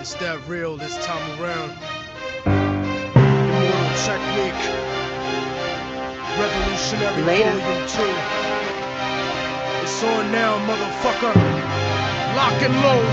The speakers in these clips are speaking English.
It's that real this time around. Immortal technique. Revolutionary Volume 2. It's on now, motherfucker. Lock and load.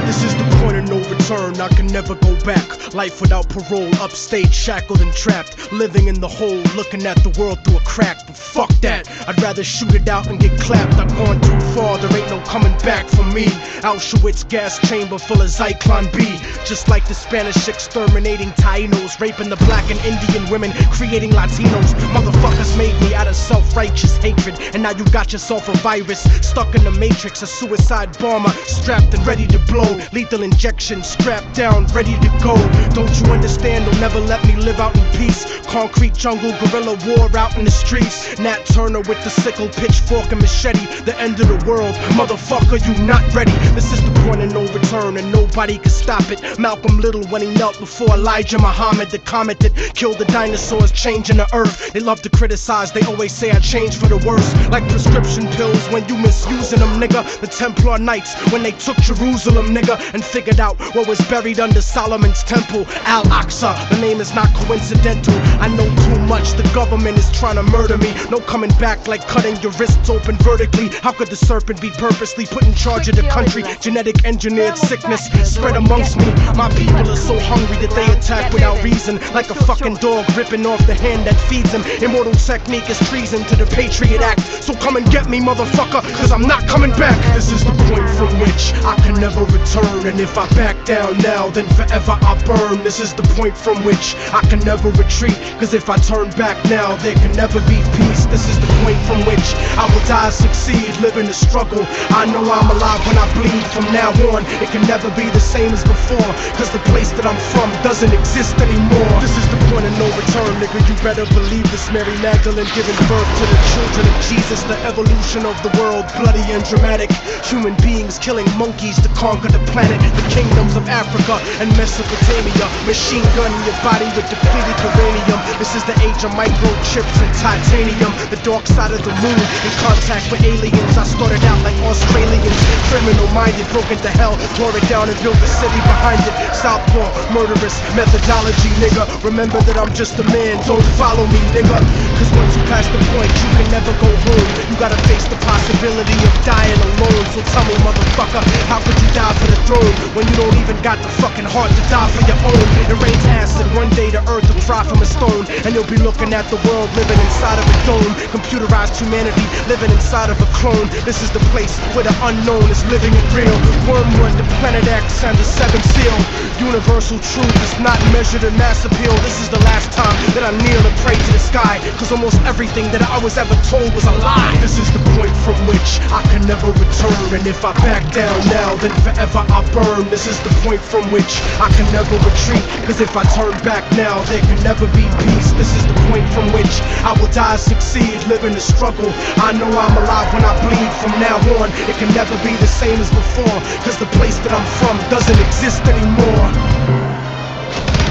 This is the point of no return, I can never go back. Life without parole, upstage, shackled and trapped. Living in the hole, looking at the world through a crack. But fuck that, I'd rather shoot it out and get clapped. I've gone too far, there ain't no coming back for me. Auschwitz gas chamber full of Zyklon B. Just like the Spanish exterminating Tainos, raping the black and Indian women, creating Latinos. Motherfuckers made me out of self-righteous hatred. And now you got yourself a virus, stuck in the matrix. A suicide bomber, strapped and ready to blow. Lethal injection, strapped down, ready to go. Don't you understand? They'll never let me live out in peace. Concrete jungle, guerrilla war out in the streets. Nat Turner with the sickle, pitchfork and machete. The end of the world, motherfucker, you not ready. This is the point of no return and nobody can stop it. Malcolm Little when he knelt before Elijah Muhammad. The comet that killed the dinosaurs, changing the earth. They love to criticize, they always say I changed for the worse. Like prescription pills when you misusing them, nigga. The Templar Knights when they took Jerusalem, nigga, and figured out what was buried under Solomon's temple, Al-Aqsa. The name is not coincidental. I know too much, the government is trying to murder me. No coming back like cutting your wrists open vertically. How could the serpent be purposely put in charge of the country? Genetic engineered sickness spread amongst me. My people are so hungry that they attack without reason, like a fucking dog ripping off the hand that feeds them. Immortal technique is treason to the Patriot Act. So come and get me, motherfucker, cause I'm not coming back. This is the point from which I can never return. And if I back down now, then forever I burn. This is the point from which I can never retreat. Cause if I turn back now, there can never be peace. This is the point from which I will die, succeed, live in the struggle. I know I'm alive when I bleed. From now on, it can never be the same as before. Cause the place that I'm from doesn't exist anymore. This is the point of no return, nigga. You better believe this. Mary Magdalene giving birth to the children of Jesus. The evolution of the world, bloody and dramatic. Human beings killing monkeys to conquer the planet. The kingdoms of Africa and Mesopotamia. Machine gun in your body with depleted uranium. This is the age of microchips and titanium. The dark side of the moon, in contact with aliens. I started out like Australians, criminal minded, broke into hell, tore it down and built a city behind it. Southpaw, murderous methodology, nigga. Remember that I'm just a man, don't follow me, nigga. Cause once you pass the point, you can never go home. You gotta face the possibility of dying alone. So tell me, motherfucker, how could you die for the throne when you don't even got the fucking heart to die for your own? It rains acid, one day the earth will fry from a stone, and you'll be looking at the world living inside of a dome. Computerized humanity living inside of a clone. This is the place where the unknown is living and real. Wormwood, the Planet X, and the Seventh Seal. Universal truth is not measured in mass appeal. This is the last time that I kneel and pray to the sky, cause almost everything that I was ever told was a lie. This is the point from which I can never return. And if I back down now, then forever I burn. This is the point from which I can never retreat. Cause if I turn back now, there can never be peace. This is the point from which I will die, succeed, live in the struggle. I know I'm alive when I bleed. From now on, it can never be the same as before. Cause the place that I'm from doesn't exist anymore.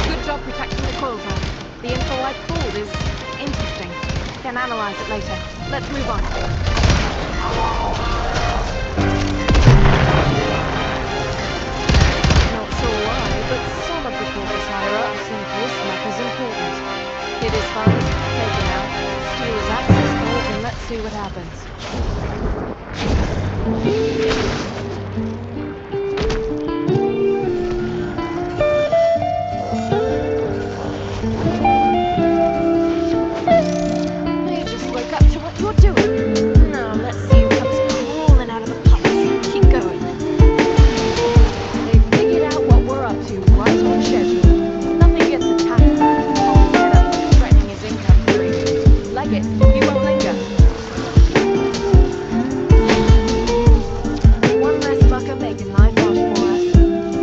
Good job protecting the coil drone. The info I pulled is interesting. Can analyze it later. Let's move on. Not sure why, but some of the corpus higher-ups think this map is important. It is fine. Take it out. Steal his access code and let's see what happens. You just woke up to what you're doing. Now let's see who comes crawling out of the pipes. Keep going. They've figured out what we're up to right on schedule. Nothing gets attacked. I'll get up for threatening his income stream. Like it, he won't linger. One less fucker making life hard for us.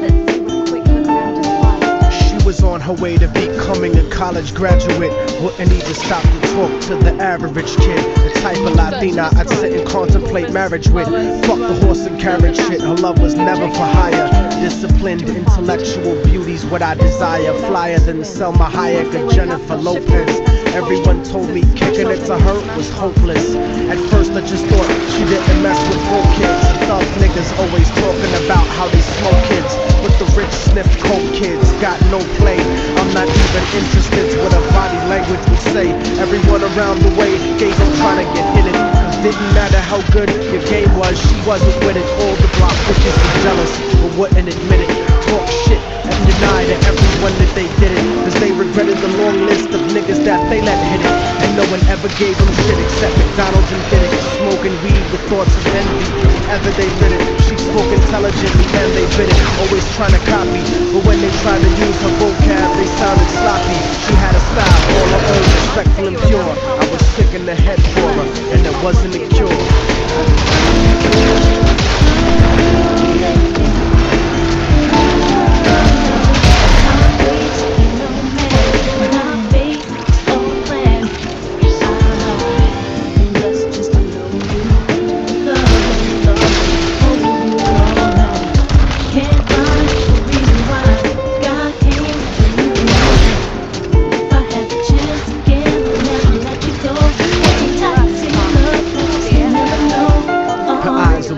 Let's see what a quick look around his fire. She was on her way to becoming a college graduate. Wouldn't even stop to talk to the average kid. The type of Latina I'd sit and contemplate marriage with. Fuck the horse and carriage shit, her love was never for hire. Disciplined, intellectual beauty's what I desire. Flyer than Selma Hayek or Jennifer Lopez. Everyone told me kicking it to her was hopeless. At first I just thought she didn't mess with broke kids. The thug niggas always talking about how they smoke kids. But the rich sniff coke kids, got no play. I'm not even interested in what a body language would say. Everyone around the way gave up trying to get in it. Cause didn't matter how good your game was, she wasn't with it. All the block bitches were jealous, but wouldn't admit it. Talk shit and deny to everyone that they did it. Cause they regretted the long list of niggas that they let hit it. And no one ever gave them shit except McDonald's and did it. Smoking weed with thoughts of envy. Whenever they lit it, she spoke intelligently and they bit it. Always trying to copy, but when they tried to use her vocab, they sounded sloppy. She had a style, all her own, respectful and pure. I was sick in the head for her, and there wasn't a cure.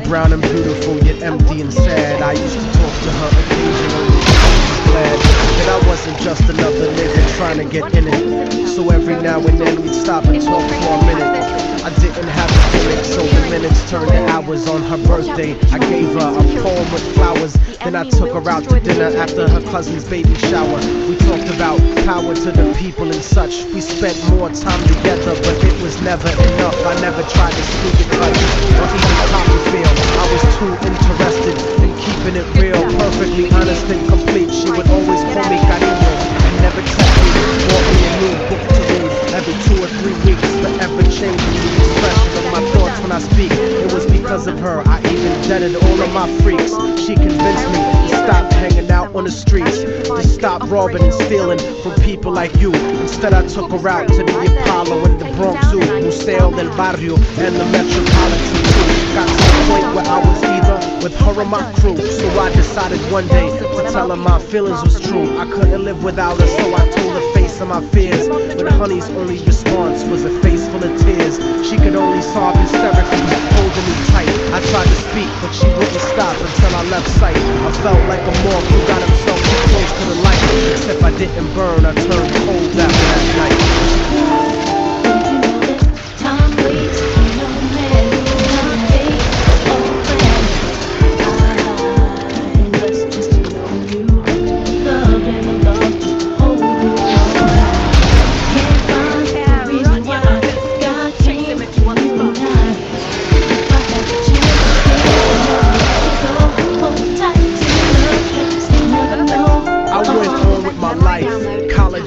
Brown and beautiful, yet empty and sad. I used to talk to her occasionally. She was glad that I wasn't just another nigga trying to get in it. So every now and then we'd stop and talk for a minute. I didn't have a gimmick, so the minutes turned to hours. On her birthday, I gave her a poem with flowers. Then I took her out to dinner after her cousin's baby shower. We talked about power to the people and such. We spent more time together, but it was never enough. I never tried to sneak a touch or even copy feel. I was too interested in keeping it real, perfectly honest and complete. She would always call me cariño and never tell me. Bought me a new book to read every 2 or 3 weeks, forever changing the expression of my thoughts when I speak. It was because of her I even deaded all of my freaks. She convinced me to stop hanging out on the streets, to stop robbing and stealing from people like you. Instead I took her out to the Apollo and the Bronx Zoo, Museo del Barrio and the Metropolitan Zoo. Got to the point where I was either with her or my crew. So I decided one day to tell her my feelings was true. I couldn't live without her, so I told her face of my fears. But honey's only response was a face full of tears. She could only sob hysterically, holding me tight. I tried to speak, but she wouldn't stop until I left sight. I felt like a moth who got himself too close to the light. Except I didn't burn, I turned cold after that night.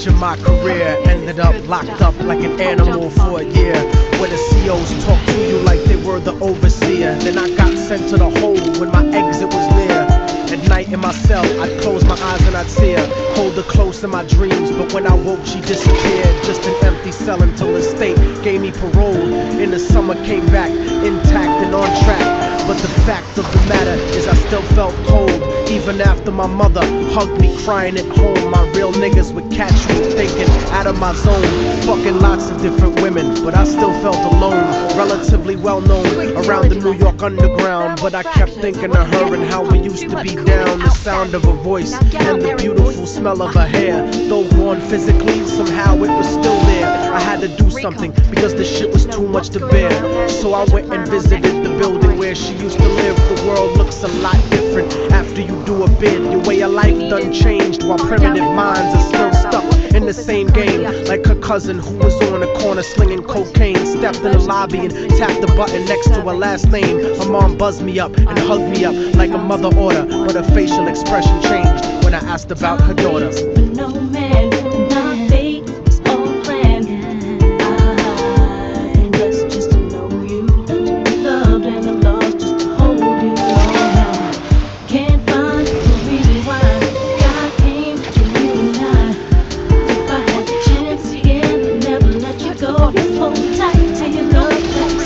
In my career, ended up locked up like an animal for a year, where the COs talk to you like they were the overseer. Then I got sent to the hole when my exit was near. At night in my cell, I'd close my eyes and I'd see her, hold her close in my dreams. But when I woke, she disappeared. Just an empty cell until the state gave me parole. In the summer, came back intact and on track. But the fact of the matter is I still felt cold. Even after my mother hugged me crying at home, my real niggas would catch me thinking out of my zone, fucking lots of different women, but I still felt alone. Relatively well known around the New York underground, but I kept thinking of her and how we used to be down. The sound of her voice and the beautiful smell of her hair, though gone physically, somehow it was still there. I had to do something because the shit was too much to bear. So I went and visited the building where she used to live. The world looks a lot different after you do a bid. Your way of life done changed, while primitive minds are still stuck in the same game. Like her cousin who was on the corner slinging cocaine, stepped in the lobby and tapped the button next to her last name. Her mom buzzed me up and hugged me up like a mother order, but her facial expression changed when I asked about her daughter. No man, not fate, it's all planned. I blessed just to know you, loved and I'm lost just to hold you. Can't find the reason why God came to you and I. If I had the chance again, I'd never let you go. Hold tight to your love,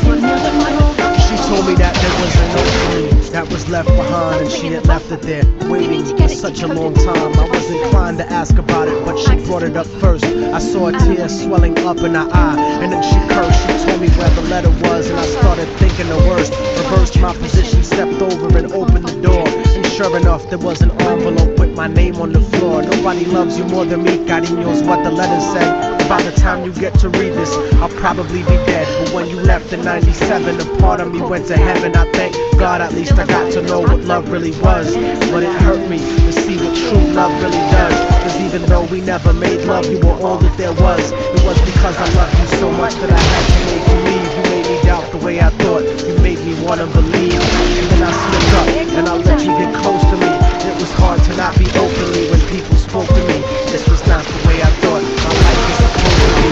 you never know. She told me that there was an opening that was left behind, and she had left it there waiting for such a long time. I was inclined to ask about it, but she brought it up first. I saw a tear swelling up in her eye, and then she cursed. She told me where the letter was, and I started thinking the worst. Reversed my position, stepped over and opened the door, and sure enough, there was an envelope with my name on the floor. Nobody loves you more than me, cariño's what the letter said. By the time you get to read this, I'll probably be dead. But when you left in 97, a part of me went to heaven. I thank God at least I got to know what love really was. But it hurt me to see what true love really does. Cause even though we never made love, you were all that there was. It was because I loved you so much that I had to make you leave. You made me doubt the way I thought. You made me wanna believe. And then I slipped up and I let you get close to me. It was hard to not be openly when people spoke to me. This was not the way I thought my life was supposed to be.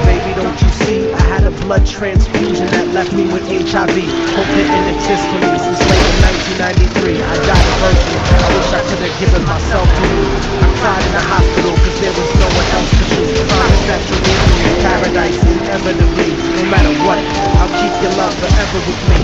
Baby, don't you see? I had a blood transfusion that left me with HIV. Hope didn't exist for me since late in 1993. I died a virgin. I wish I could have given myself to you. I cried in the hospital cause there was no one else to choose. Promise that you'll meet me in paradise inevitably. No matter what, I'll keep your love forever with me.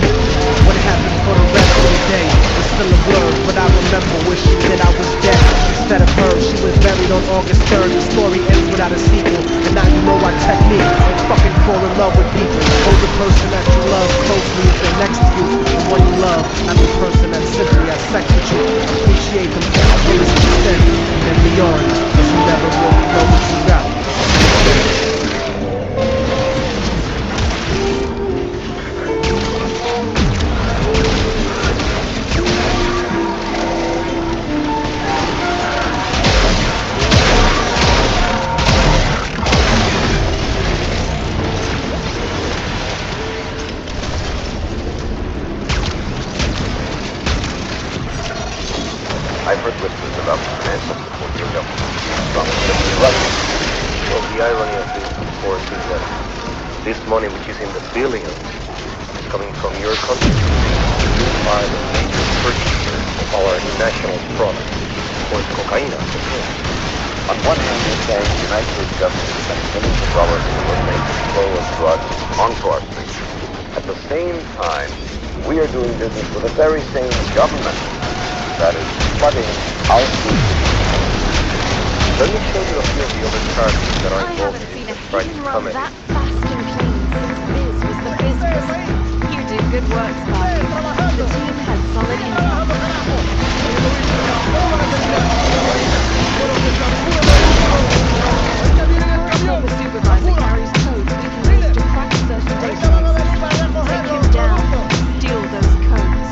What happened for the rest of the day is still a blur, but I remember wishing that I was dead instead of her. She was buried on August 3rd. The story ends without a sequel. And now you know our technique. Don't fucking fall in love with people. Hold the person that you love closely if they're next to you. The one you love, not the person that simply has sex with you. Appreciate them for the fullest extent, and then beyond, cause you never really know what you got. I've heard whispers about the ransom for your government from Russia. Well, the irony of this, of course, is that this money, which is in the billions, is coming from your country. You are the major purchaser of our national product, of course, cocaine. On one hand, you're saying the United States government is spending millions of dollars to eliminate the flow of drugs onto our streets. At the same time, we are doing business with the very same government that is flooding our streets. Let me show you a few of the other charges that are I involved haven't in seen a this strike hidden run coming. that fast and clean since Biz was the biz person. You did good work, Sparky. The team had solid income. Until the supervisor carries codes we can use to crack certain databases. Take him down. Steal those codes.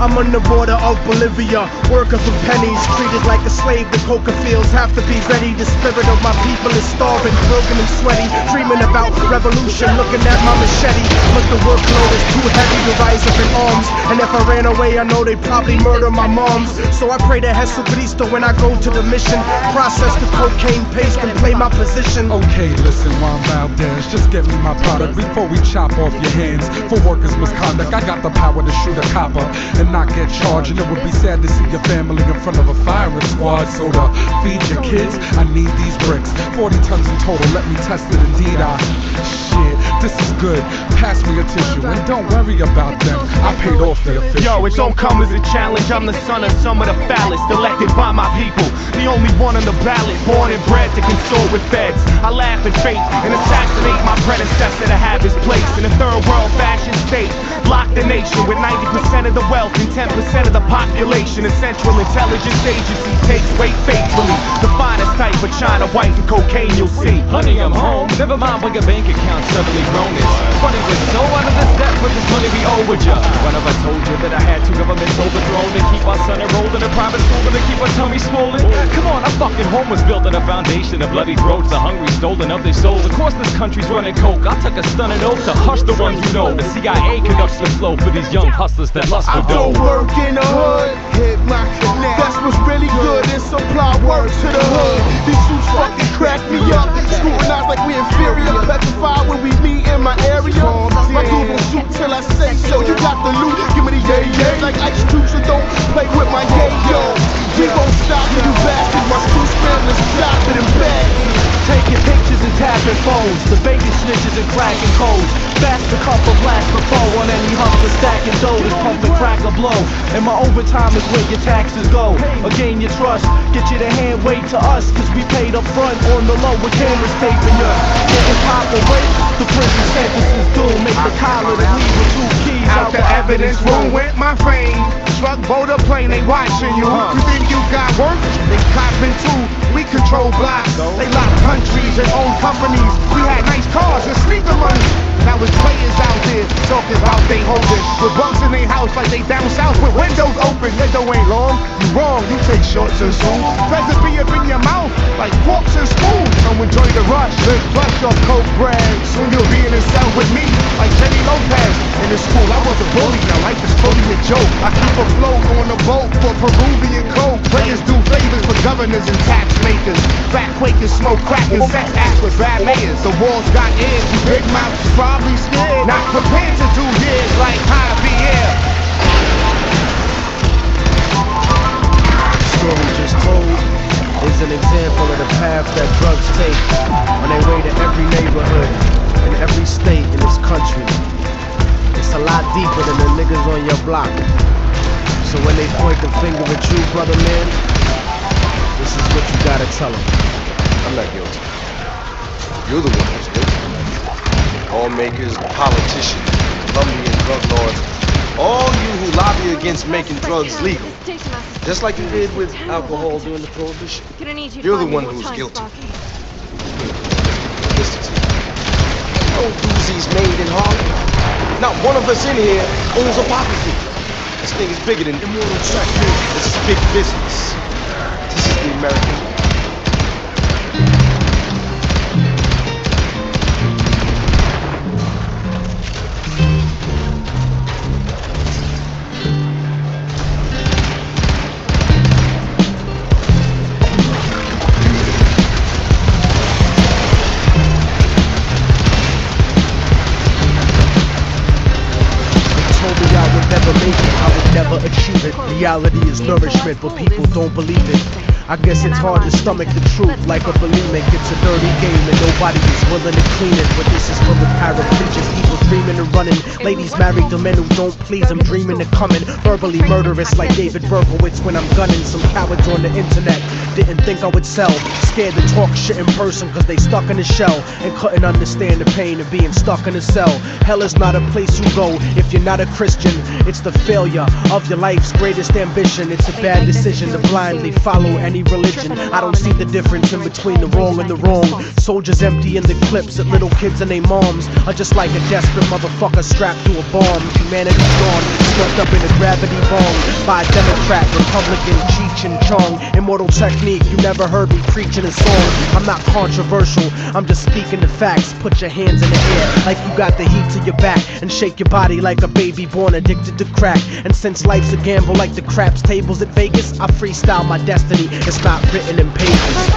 I'm on the border of Bolivia, working for pennies, treated like a slave. The coca fields have to be ready. The spirit of my people is starving, broken and sweaty, dreaming about revolution, looking at my machete. But the workload is too heavy to rise up in arms, and if I ran away, I know they'd probably murder my moms. So I pray to Jesucristo when I go to the mission, process the cocaine paste and play my position. Okay, listen, Juan Valdez, just get me my product before we chop off your hands for workers' misconduct. I got the power to shoot a copper and not get charged, and it would be sad to see your family in front of a firing squad. So to feed your kids, I need these bricks, 40 tons in total. Let me test it. Indeed, shit, this is good. Pass me a tissue and don't worry about them. I paid off the official. Yo, it don't come as a challenge. I'm the son of some of the foulest, elected by my people. The only one on the ballot, born and bred to consort with feds. I laugh at fate and assassinate my predecessor to have his place in a third world fashion state. Lock the nation with 90% of the wealth and 10% of the population. A central intelligence agency takes weight faithfully. The finest type of China white and cocaine you'll see. Honey, I'm home. Never mind when your bank account suddenly grown. It's funny, we're so out of this debt with this money we owe with ya. When have I told you that I had two governments overthrown to keep our son enrolled in a private school and to keep our tummy swollen? Come on, our fucking home was built on a foundation of bloody throats, the hungry stolen of their souls. Of course this country's running coke. I took a stunning oath to hush the ones you know. The CIA conducts the flow for these young hustlers that lust for dough. I don't work in the hood, hit my connect. That's what's really good and supply work to the hood. These suits fucking crack me up, scrutinized like we inferior, petrified when we meet in my area. My dude gon' shoot till I say so. You got the loot, give me the yay like ice cubes, so don't play with my yayo. We gon' stop you, you bastards. My crew scramblers stop it and back. Taking pictures and tapping phones, the bacon snitches and cracking codes. Faster couple blast before on any hustler stacking dough. This pump and crack a blow. And my overtime is where your taxes go. Again your trust, get you to hand wait to us. Cause we paid up front on the low with cameras taping us. Getting pop away, the prison sentences do. Make the collar to leave with 2 keys Out the evidence room went my fame. Truck, boat, or plane, they watching you. You think you got work? They copping too. We control blocks. They lock countries and own companies. We had nice cars and sneaker money. Now it's players out there talking about they holding with bunks in their house like they down south with windows open. Window ain't long, you wrong, you take shorts and soon. Present be up in your mouth like forks and spoons. So enjoy the rush, live flush off coke bread. Soon you'll be in a cell with me like Jenny Lopez. In the school I was a bully, now life is fully a joke. I keep afloat on a boat for Peruvian coke. Players do favors for governors and tax makers. Fat Quakers smoke crack and sex acts with bad mayors. The walls got ears, you big mouth probably scared. Not prepared to do years like Javier. Story just told is an example of the path that drugs take on their way to every neighborhood in every state in this country. It's a lot deeper than the niggas on your block. So when they point the finger at you, brother man, this is what you gotta tell them. I'm not guilty. You're the one who's guilty. Lawmakers, politicians, Colombian drug lords, all you who lobby against making drugs legal, just like you did with alcohol during the Prohibition. You're the one who's guilty. Listen to me. No doozies made in Harlem. Not one of us in here owns a poppy field. This thing is bigger than immortal checkmate. This is big business. This is the American way. Achieve it. Reality is nourishment, but people don't believe it. I guess it's hard to stomach the truth like a bulimic. It's a dirty game and nobody is willing to clean it. But this is for the paraplegics, people dreaming and running. Ladies married to men who don't please them, dreaming of coming. Verbally murderous like David Berkowitz when I'm gunning. Some cowards on the internet didn't think I would sell. Scared to talk shit in person cause they stuck in a shell and couldn't understand the pain of being stuck in a cell. Hell is not a place you go if you're not a Christian. It's the failure of your life's greatest ambition. It's a bad decision to blindly follow any religion. I don't see the difference in between the wrong and the wrong. Soldiers emptying the clips at little kids and their moms are just like a desperate motherfucker strapped to a bomb. Humanity's gone, swept up in a gravity bomb by a Democrat, Republican, Cheech and Chong. Immortal technique, you never heard me preaching a song. I'm not controversial, I'm just speaking the facts. Put your hands in the air like you got the heat to your back and shake your body like a baby born addicted to crack. And since life's a gamble like the craps tables at Vegas, I freestyle my destiny. It's not written in pages.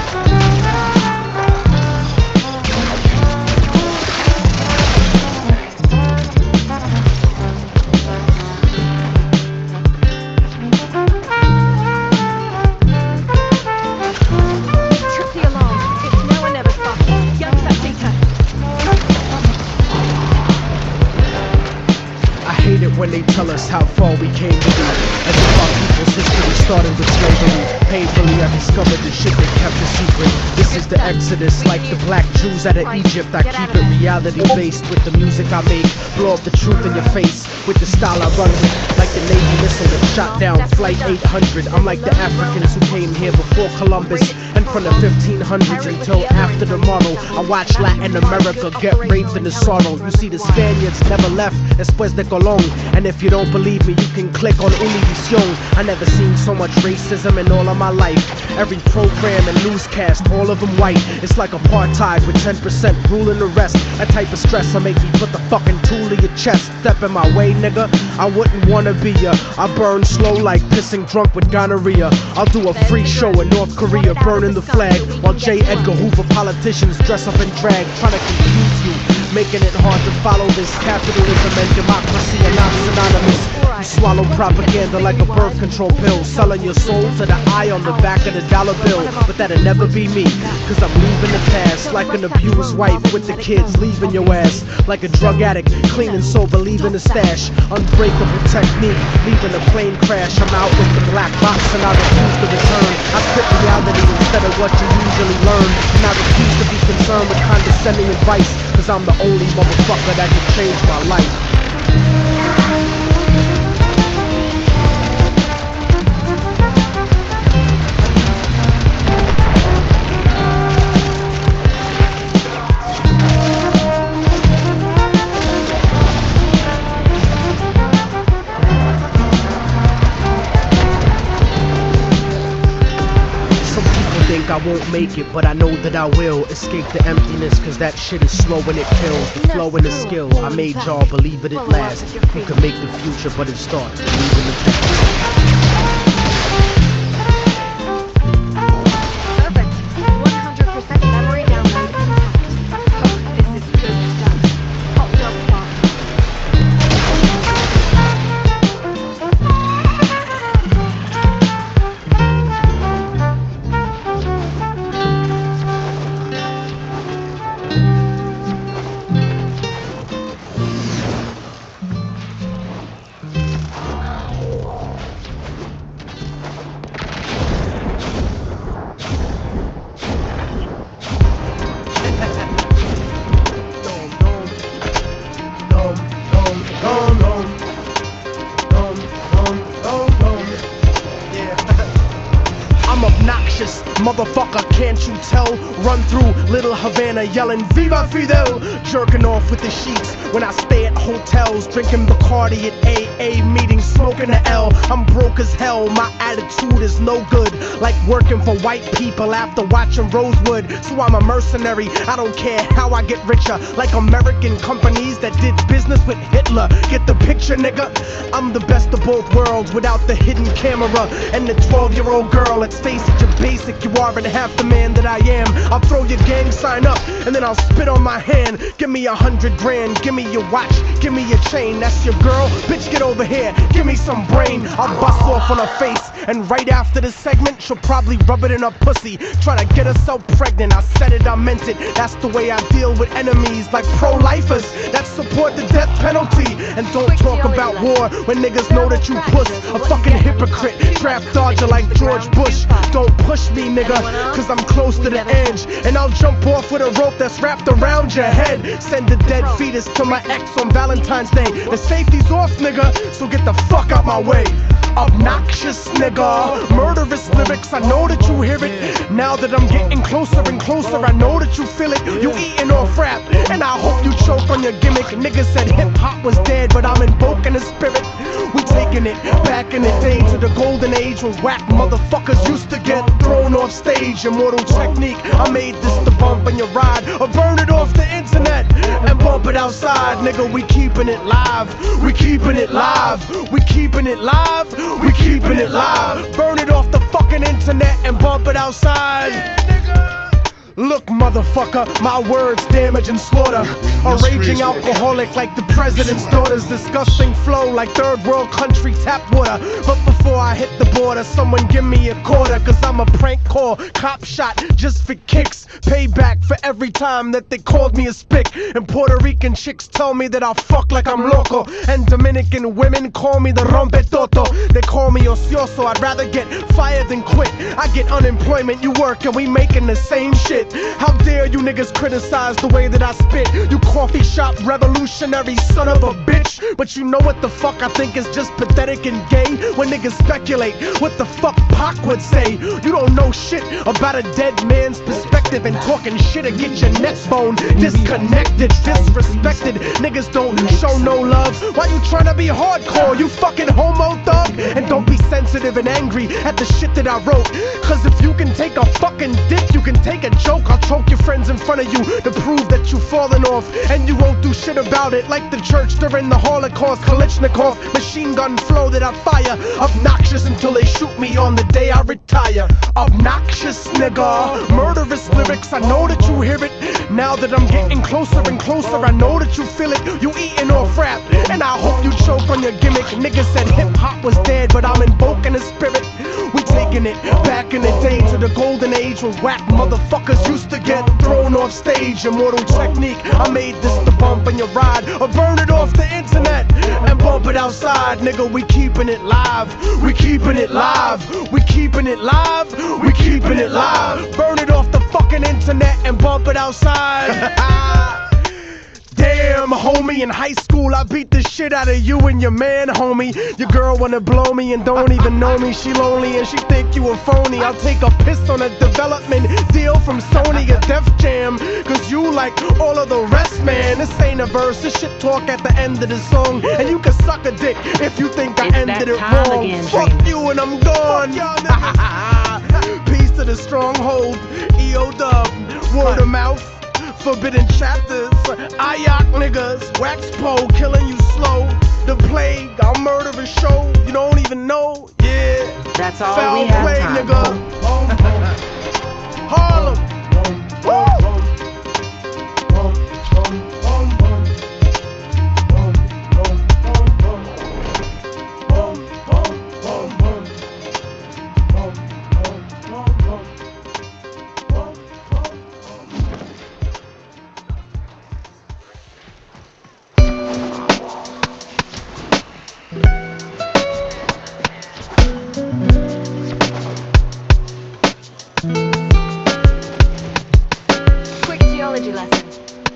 When they tell us how far we came to be, as if our people's history started with slavery. Painfully I discovered the shit they kept a secret. This is the Exodus, like the black Jews out of Egypt. I keep it reality based with the music I make. Blow up the truth in your face with the style I run with. Like the Navy missile that shot down Flight 800. I'm like the Africans who came here before Columbus, and from the 1500s until after tomorrow. I watch Latin America get raped in the sorrow. You see the Spaniards never left después de Colón. And if you don't believe me, you can click on Univision. I never seen so much racism in all of my life. Every program and newscast, all of them white. It's like apartheid with 10% ruling the rest. That type of stress will make me put the fucking tool in your chest. Step in my way, nigga, I wouldn't wanna be ya. I burn slow like pissing drunk with gonorrhea. I'll do a free show in North Korea, burning the flag, while J. Edgar Hoover politicians dress up in drag, trying to confuse you. making it hard to follow this. Capitalism and democracy are not synonymous. You swallow propaganda like a birth control pill, selling your soul to the eye on the back of the dollar bill. But that'll never be me, cause I'm leaving the past like an abused wife with the kids, leaving your ass like a drug addict, clean and sober, leaving the stash. Unbreakable technique, leaving a plane crash. I'm out with the black box and I refuse to return. I spit reality instead of what you usually learn, and I refuse to be concerned with condescending advice, cause I'm the only motherfucker that can change my life. I won't make it, but I know that I will escape the emptiness, cause that shit is slow and it kills. The flow and the skill, I made y'all believe it at last. You can make the future, but it starts with leaving the past. Perfect. 100% memory download intact. Oh, this is good stuff. Hot dog spot. Obnoxious motherfucker, can't you tell? Run through Little Havana yelling Viva Fidel, jerking off with the sheets when I stay at hotels, drinking Bacardi at AA meetings, smoking the L. I'm broke as hell, my attitude is no good, like working for white people after watching Rosewood. So I'm a mercenary, I don't care how I get richer, like American companies that did business with Hitler. Get the picture, nigga? I'm the best of both worlds without the hidden camera and the 12-year-old girl. Let's face it, you're basic, you aren't half the man that I am. I'll throw your gang sign up and then I'll spit on my hand. Give me 100 grand, give me your watch, give me your chain. That's your girl? Bitch, get over here, give me some brain. I'll bust off on her face, and right after this segment she'll probably rub it in her pussy, trying to get herself pregnant. I said it, I meant it, that's the way I deal with enemies like pro-lifers that support the death penalty. And don't talk about war when niggas know that you puss. A fucking hypocrite, draft dodger like George Bush. Don't push me, nigga, cause I'm close to the edge, and I'll jump off with a rope that's wrapped around your head. Send a dead fetus to my ex on Valentine's Day. The safety's off, nigga, so get the fuck out my way. Obnoxious nigga, murderous lyrics, I know that you hear it. Now that I'm getting closer and closer, I know that you feel it. You eating off rap, and I hope you choke on your gimmick. Niggas said hip-hop was dead, but I'm invoking the spirit. We taking it back in the day to the golden age when whack motherfuckers used to get thrown off stage. Immortal technique, I made this to bump in your ride or burn it off the internet and bump it outside. Nigga, we keeping it live, we keeping it live, we keeping it live, we keeping it live. Burn it off the fucking internet and bump it outside. Look, motherfucker, my words damage and slaughter. A raging alcoholic like the president's daughter's disgusting flow like third world country tap water. But before I hit the border, someone give me a quarter, cause I'm a prank call, cop shot just for kicks. Payback for every time that they called me a spick. And Puerto Rican chicks tell me that I'll fuck like I'm loco, and Dominican women call me the rompetoto. They call me ocioso, I'd rather get fired than quit. I get unemployment, you work, and we making the same shit. How dare you niggas criticize the way that I spit? You coffee shop revolutionary son of a bitch. But you know what the fuck I think is just pathetic and gay? When niggas speculate what the fuck Pac would say. You don't know shit about a dead man's perspective, and talking shit to get your neck bone disconnected, disrespected. Niggas don't show no love. Why you tryna be hardcore, you fucking homo thug? And don't be sensitive and angry at the shit that I wrote, cause if you can take a fucking dick, you can take a joke. I'll choke your friends in front of you to prove that you fallen off, and you won't do shit about it. Like the church during the Holocaust, Kalashnikov machine gun flow that I fire. Obnoxious until they shoot me on the day I retire. Obnoxious nigga, murderous lyrics. lyrics, I know that you hear it. Now that I'm getting closer and closer, I know that you feel it. You eating off rap, and I hope you choke on your gimmick. Niggas said hip-hop was dead, but I'm invoking the spirit. We taking it back in the day to the golden age when whack motherfuckers used to get thrown off stage. Immortal technique, I made this to bump in your ride or burn it off the internet and bump it outside. Nigga, we keeping it live. We keeping it live. We keeping it live. We keeping it live. Burn it off the fucking internet and bump it outside. Damn, homie, in high school I beat the shit out of you and your man, homie. Your girl wanna blow me and don't even know me. She lonely and she think you a phony. I'll take a piss on a development deal from Sony or Def Jam, cause you like all of the rest, man. This ain't a verse, this shit talk at the end of the song. And you can suck a dick if you think I ended it wrong. Fuck you and I'm gone. Peace to the stronghold, EO Dub, word of mouth. Forbidden chapters, Ayak niggas, wax pole, killing you slow. The plague, I'll murder a show, you don't even know, yeah. That's all foul we have play, time. nigga. Harlem. Woo!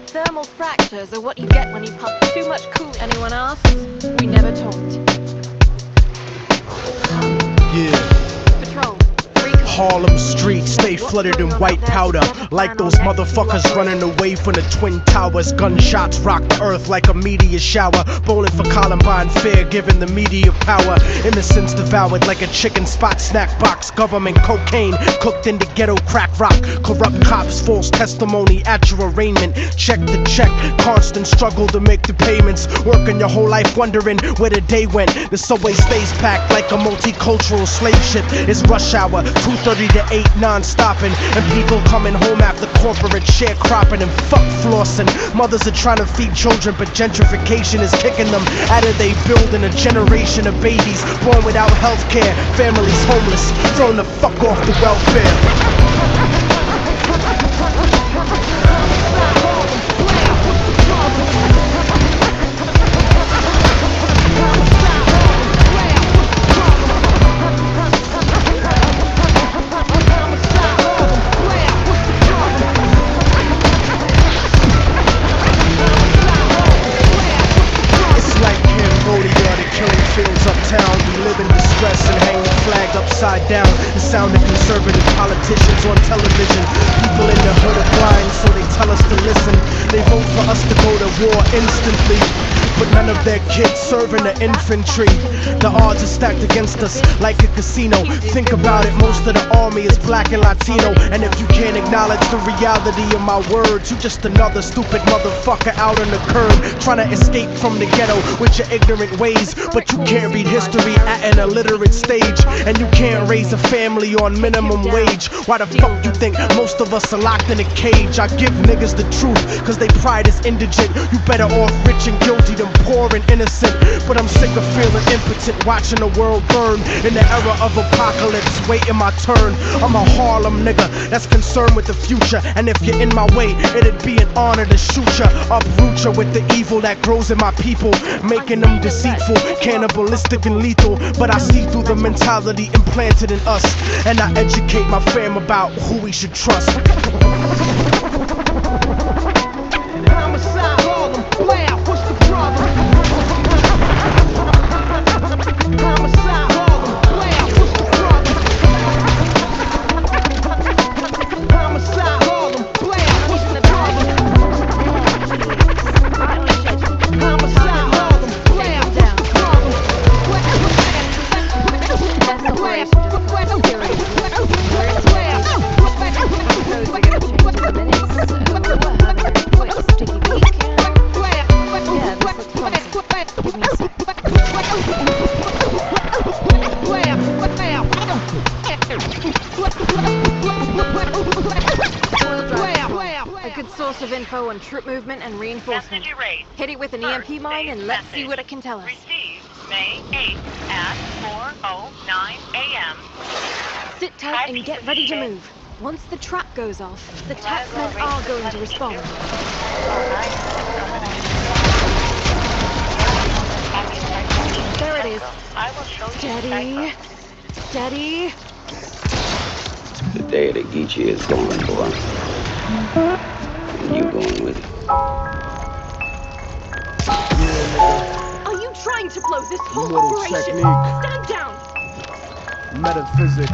Thermal fractures are what you get when you pump too much cool. Anyone asks? We never talked. Yeah. Patrol. Recon. Harlem streets stay flooded in white powder, like those motherfuckers running away from the Twin Towers. Gunshots rock the earth like a meteor shower. Bowling for Columbine fair, giving the media power. Innocence devoured like a chicken spot snack box. Government cocaine cooked into ghetto crack rock. Corrupt cops, false testimony at your arraignment. Check to check, constant struggle to make the payments. Working your whole life wondering where the day went. The subway stays packed like a multicultural slave ship. It's rush hour, 2:30 to 8, non-stopping. And people coming home after corporate sharecropping and fuck flossing. Mothers are trying to feed children, but gentrification is kicking them out of they building a generation of babies born without health care. Families homeless, thrown the fuck off the welfare. Uptown, we live in distress and hang the flag upside down. The sound of conservative politicians on television. People in the hood are blind, so they tell us to listen. They vote for us to go to war instantly, but none of their kids serving the infantry. The odds are stacked against us like a casino. Think about it, most of the army is black and Latino. And if you can't acknowledge the reality of my words, you just another stupid motherfucker out on the curb, trying to escape from the ghetto with your ignorant ways. But you can't read history at an illiterate stage, and you can't raise a family on minimum wage. Why the fuck you think most of us are locked in a cage? I give niggas the truth, cause they pride is indigent. You better off rich and guilty than poor and innocent. But I'm sick of feeling impotent, watching the world burn in the era of apocalypse, waiting my turn. I'm a Harlem nigga that's concerned with the future, and if you're in my way, it'd be an honor to shoot ya, uproot ya with the evil that grows in my people, making them deceitful, cannibalistic and lethal. But I see through the mentality implanted in us, and I educate my fam about who we should trust. Homicide, Harlem, blam, what's the problem? Homicide, Harlem, blam, what's the problem? Homicide, Harlem, blam, what's the problem? Homicide, Harlem, blam, what's the problem? source of info on troop movement and reinforcement. Message erased. Hit it with an First EMP mine and phase let's see message. what it can tell us. Received May 8th at 4:09 a.m. Sit tight and get ready to move. Once the trap goes off, the taxmen are going to respond. There it is. I will show you Steady. Steady. The day of the Geechee is going, boy. And you going with it. Are you trying to blow this whole Immortal operation? technique. Stand down. Metaphysics.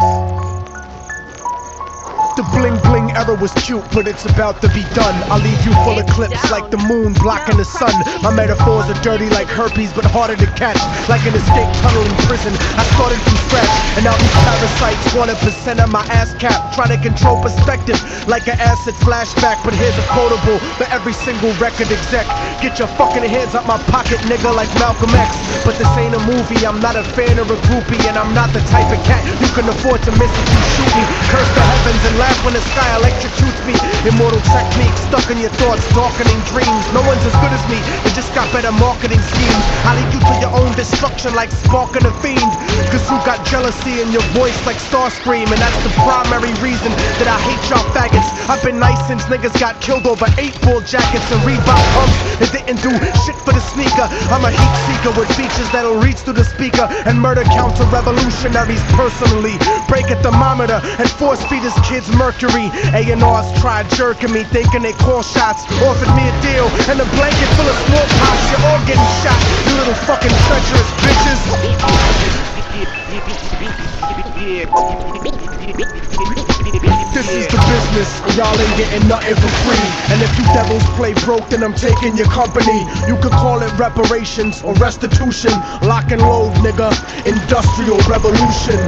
The bling bling era was cute, but it's about to be done. I'll leave you full of clips like the moon blocking the sun. My metaphors are dirty like herpes, but harder to catch. Like an escape tunnel in prison, I started from scratch. And now these parasites want 1% of my ass cap. Try to control perspective like an acid flashback. But here's a quotable for every single record exec. Get your fucking hands out my pocket, nigga, like Malcolm X. But this ain't a movie, I'm not a fan or a groupie. And I'm not the type of cat you can afford to miss if you shoot me. Curse the heavens and laugh when the sky electrocutes me. Immortal technique stuck in your thoughts, darkening dreams. No one's as good as me, they just got better marketing schemes. I lead you to your own destruction like sparking a fiend. Cause you got jealousy in your voice like Starscream. And that's the primary reason that I hate y'all faggots. I've been nice since niggas got killed over 8-ball jackets and Reebok pumps. It didn't do shit for the sneaker. I'm a heat seeker with features that'll reach through the speaker and murder counter revolutionaries personally. Break a thermometer and force feed his kids mercury. A&Rs tried jerking me, thinking they call shots. Offered me a deal and a blanket full of smallpox. You're all getting shot, you little fucking treacherous bitches. This is the business, y'all ain't getting nothing for free. And if you devils play broke, then I'm taking your company. You could call it reparations or restitution. Lock and load, nigga, industrial revolution.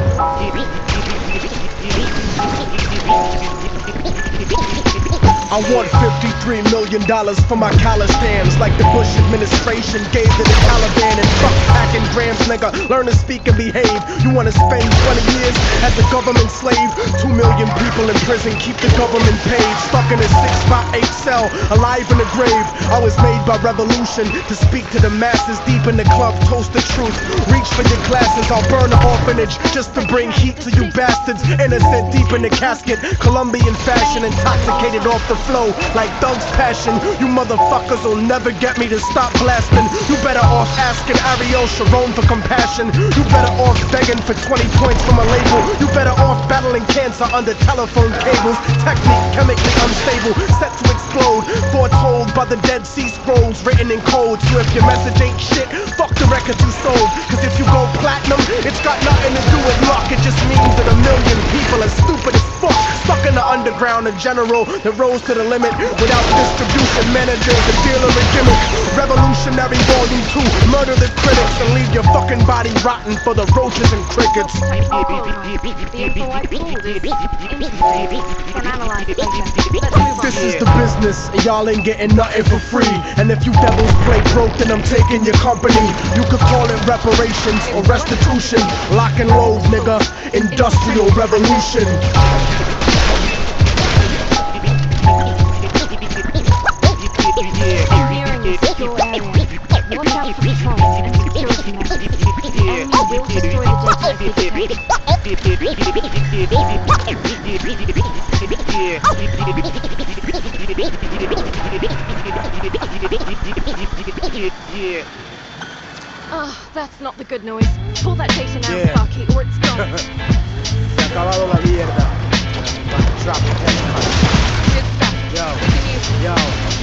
I want $53 million for my college stamps, like the Bush administration gave to the Taliban. And fuck packing grams, nigga, learn to speak and behave. You wanna spend 20 years as a government slave? 2 million people in prison, keep the government paid. Stuck in a 6x8 cell, alive in the grave. I was made by revolution to speak to the masses. Deep in the club, toast the truth. Reach for your glasses, I'll burn the orphanage just to bring heat to you bastards. Innocent deep in the casket, Colombian fashion, intoxicated off the flow like Doug's passion. You motherfuckers will never get me to stop blasting. You better off asking Ariel Sharon for compassion. You better off begging for 20 points from a label. You better off battling cancer under telephone cables. Technique chemically unstable, set to explode. Foretold by the Dead Sea Scrolls, written in code. So if your message ain't shit, fuck the record you sold. Cause if you go platinum, it's got nothing to do with luck. It just means that a million people are stupid as fuck. Stuck in the underground, a general that rose to the limit without distribution managers, a dealer in gimmick. Revolutionary Volume 2, murder the critics and leave your fucking body rotten for the roaches and crickets. The info I pulled is interesting. Can analyze it later. Let's move on. This is the business, and y'all ain't getting nothing for free. And if you devils play broke, then I'm taking your company. You could call it reparations or restitution. Lock and load, nigga, industrial revolution. Clearing a secure area. Watch out for patrols and security measures. The enemy will destroy the Oh, that's not the good noise. Pull that data now, Yeah. Sparky, or it's gone. Se ha acabado la mierda. Drop the headline. Good stuff. Yo. Continue. Yo,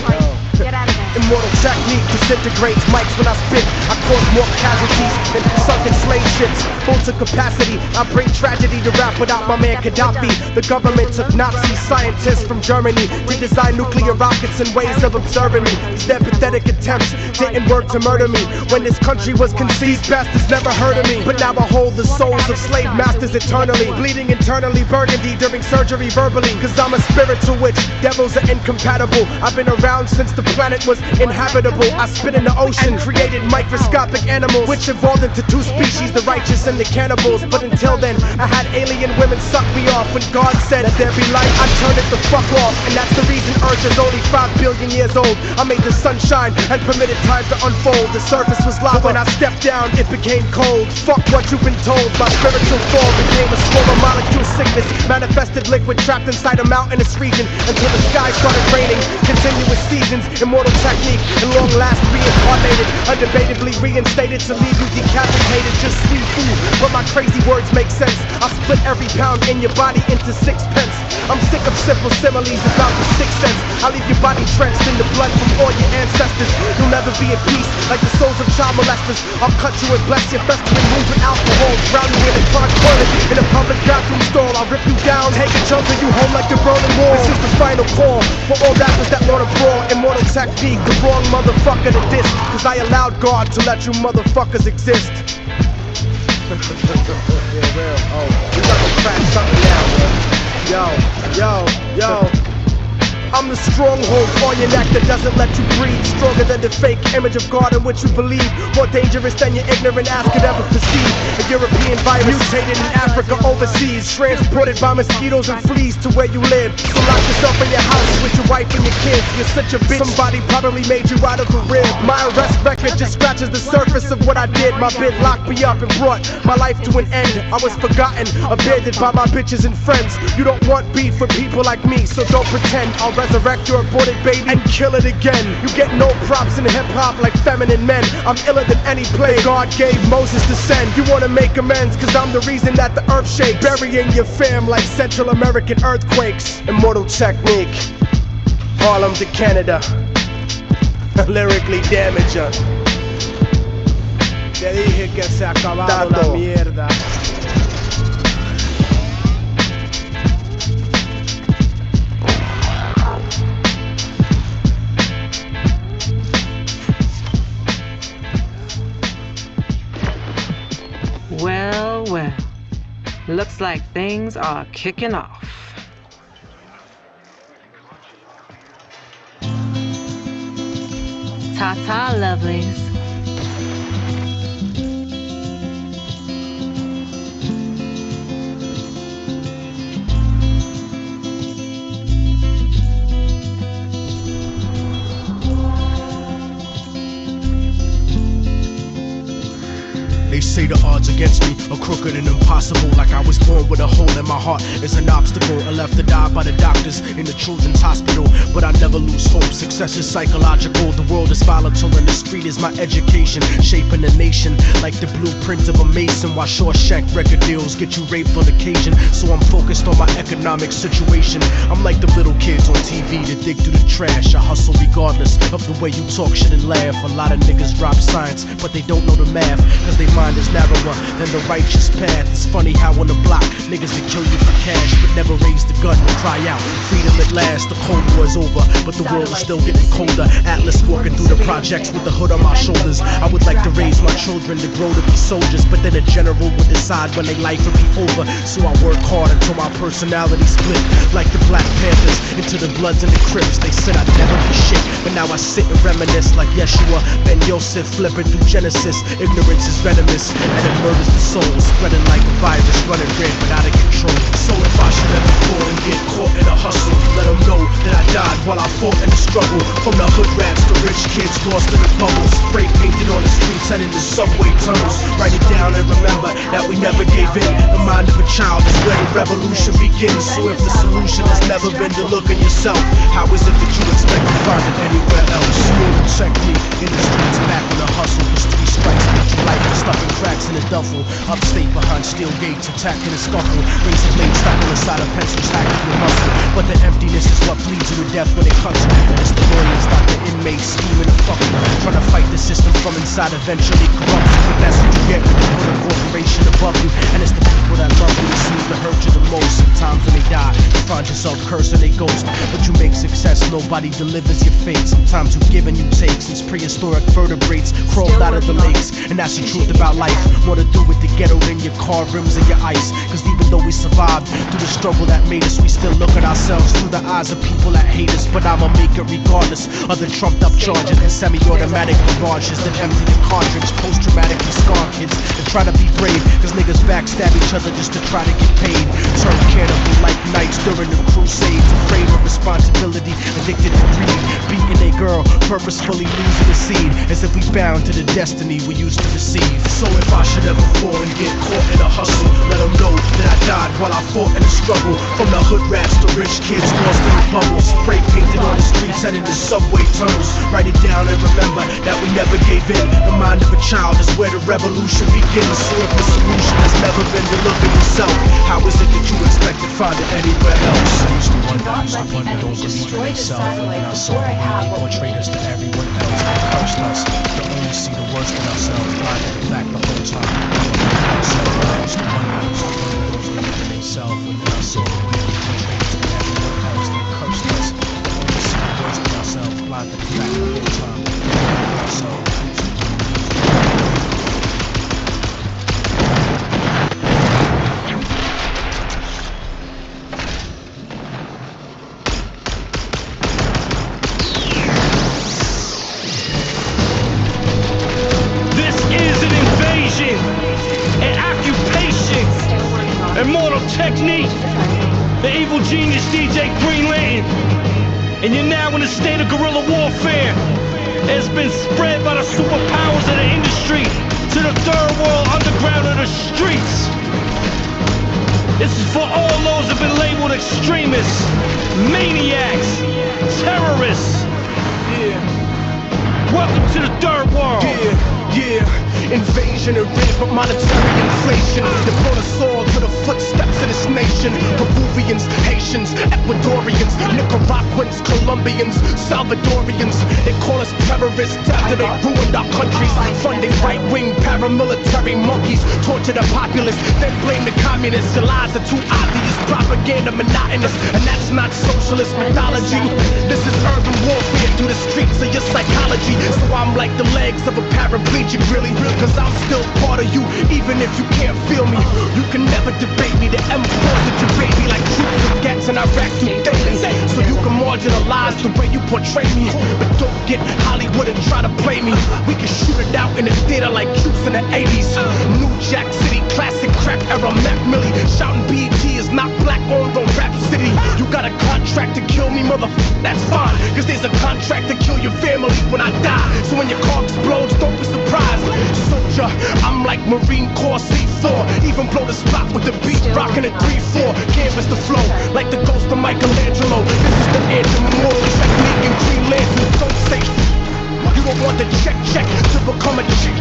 Right, yo. get out of there. Immortal technique disintegrates mics when I spit. I cause more casualties than sunken slave ships. Full to capacity, I bring tragedy to rap without my man Gaddafi. The government took Nazi scientists from Germany to design nuclear rockets and ways of observing me. Their pathetic attempts didn't work to murder me. When this country was conceived, bastards never heard of me. But now I hold the souls of slave masters eternally, bleeding internally, burgundy during surgery verbally. Cause I'm a spiritual witch, devils are incompatible. I've been around since the planet was inhabitable. I spit in the ocean, created microscopic animals, which evolved into two species, the righteous and the cannibals. But until then, I had alien women suck me me off when God said that there be light. I turned it the fuck off, and that's the reason Earth is only 5 billion years old. I made the sun shine and permitted time to unfold. The surface was lava. When I stepped down, it became cold. Fuck what you've been told. My spiritual fall became a swarm of molecule sickness. Manifested liquid trapped inside a mountainous region until the sky started raining. Continuous seasons, immortal technique, and long last reincarnated. Undebatably reinstated to leave you decapitated. Just sweet food, but my crazy words make sense. I split every pound in your body into 6 pence. I'm sick of simple similes about the 6 cents. I leave your body drenched in the blood from all your ancestors. You'll never be at peace like the souls of child molesters. I'll cut you and bless your festering wounds with alcohol. Drown you in a clogged toilet in a public bathroom stall. I'll rip you down, take a chunk of you home like the Berlin Wall. This is the final call for all rappers that wanna brawl. Immortal technique, the wrong motherfucker to diss. Cause I allowed God to let you motherfuckers exist. Yeah, real. Oh, we got to crack something now, man. Yo. I'm the stronghold on your neck that doesn't let you breathe. Stronger than the fake image of God in which you believe. More dangerous than your ignorant ass could ever perceive. A European virus mutated in Africa overseas. Transported by mosquitoes and fleas to where you live. So lock yourself in your house with your wife and your kids. You're such a bitch, somebody probably made you out of the rib. My arrest record just scratches the surface of what I did. My bid locked me up and brought my life to an end. I was forgotten, abandoned by my bitches and friends. You don't want beef with people like me, so don't pretend. I'll resurrect your aborted baby and kill it again. You get no props in hip-hop like feminine men. I'm iller than any plague God gave Moses to send. You wanna make amends, cause I'm the reason that the earth shakes. Burying your fam like Central American earthquakes. Immortal technique, Harlem to Canada. Lyrically damage ya. Te dije que se ha acabado la mierda. Well, looks like things are kicking off. Ta-ta, lovelies. They say the odds against me are crooked and impossible. Like I was born with a hole in my heart is an obstacle. I left to die by the doctors in the children's hospital, but I never lose hope. Success is psychological. The world is volatile and the street is my education. Shaping the nation like the blueprint of a mason. While Shawshank record deals get you raped on occasion. So I'm focused on my economic situation. I'm like the little kids on TV that dig through the trash. I hustle regardless of the way you talk shit and laugh. A lot of niggas drop science, but they don't know the math, cause they mind is narrower than the righteous path. It's funny how on the block niggas that kill you for cash, but never raise the gun and cry out freedom at last. The Cold War is over, but the world is still getting colder. Atlas walking through the projects with the hood on my shoulders. I would like to raise my children to grow to be soldiers, but then a general would decide when their life would be over. So I work hard until my personality split like the Black Panthers into the Bloods and the Crips. They said I'd never be shit, but now I sit and reminisce like Yeshua Ben Yosef flipping through Genesis. Ignorance is venomous and it murders the soul, spreading like a virus, running rampant out of control. So if I should ever fall and get caught in a hustle, let them know that I died while I fought in the struggle. From the hood rats to rich kids lost in the bubbles, spray painted on the streets and in the subway tunnels. Write it down and remember that we never gave in. The mind of a child is where the revolution begins. So if the solution has never been to look in yourself, how is it that you expect to find it anywhere else? Immortal technique in the streets, back on the hustle. The street strikes with your life, stuffing cracks in the duffel. Upstate behind steel gates, attacking a scuffle. Razor blades stuck inside of pencils, hacking your muscle. But the emptiness is what bleeds you to death when it cuts you. It's the lawyers, not the inmates, scheming to fuck you. Trying to fight the system from inside, eventually corrupt you. But that's what you get when you put a corporation above you. And it's the people that love you that seem to hurt you the most. Sometimes when they die, you find yourself cursing they ghost. But you make success, nobody delivers your fate. Sometimes you give and you take, since prehistoric vertebrates crawled out of the lakes. And that's the truth about life. More to do with the ghetto than your car rims and your ice. Cause even though we survived through the struggle that made us, we still look at ourselves through the eyes of people that hate us. But I'ma make it regardless of the trumped up charges and semi-automatic barrages that empty the cartridge. Post-traumatically scarred kids that try to be brave, cause niggas backstab each other just to try to get paid. Turn cannibal during the crusades, afraid of responsibility, addicted to greed, beating a girl, purposefully losing the seed, as if we bound to the destiny we used to receive. So if I should ever fall and get caught in a hustle, let them know that I died while I fought in the struggle. From the hood rats to rich kids lost in the bubbles, spray painted on the streets, headed to subway tunnels. Write it down and remember that we never gave in. The mind of a child is where the revolution begins. So if the solution has never been to look at yourself, how is it that you expect to find it anywhere else? I used to wonder those who believe in themselves, and when I saw people traitors to everyone else that cursed us, to only see the worst in ourselves, blind to the fact the whole time I used to wonder those who believe in themselves, and when I saw people traitors to everyone else that cursed us, to only see the worst in ourselves, blind to the fact the whole time ourselves. An occupation, immortal technique, the evil genius DJ Green Lantern, and you're now in a state of guerrilla warfare. It's been spread by the superpowers of the industry to the third world underground of the streets. This is for all those who've been labeled extremists, maniacs, terrorists. Yeah. Welcome to the third world. Yeah. Invasion and rampant monetary inflation. They brought us all to the footsteps of this nation. Peruvians, Haitians, Ecuadorians, Nicaraguans, Colombians, Salvadorians. They call us terrorists after they ruined our countries. Funding right-wing paramilitary monkeys, torture the populace, then blame the communists. The lies are too obvious, propaganda monotonous, and that's not socialist mythology. This is urban warfare through the streets of your psychology. So I'm like the legs of a paraplegic, really. Cause I'm still part of you, even if you can't feel me. You can never debate me. The M4's at your baby like troops of gets in Iraq do daily. So you can marginalize the way you portray me, but don't get Hollywood and try to play me. We can shoot it out in the theater like troops in the 80s. New Jack City, classic crack era, Mac Millie. Shouting BET is not black owned on Rap City. You got a contract to kill me, motherfucker, that's fine. Cause there's a contract to kill your family when I die. So when your car explodes, don't be surprised. Soldier, I'm like Marine Corps C4. Even blow the spot with the beat, rockin' a 3-4. Canvas the flow, like the ghost of Michelangelo. This is the anthem, immortal technique in Green Lantern. Don't say you don't want the check to become a chick.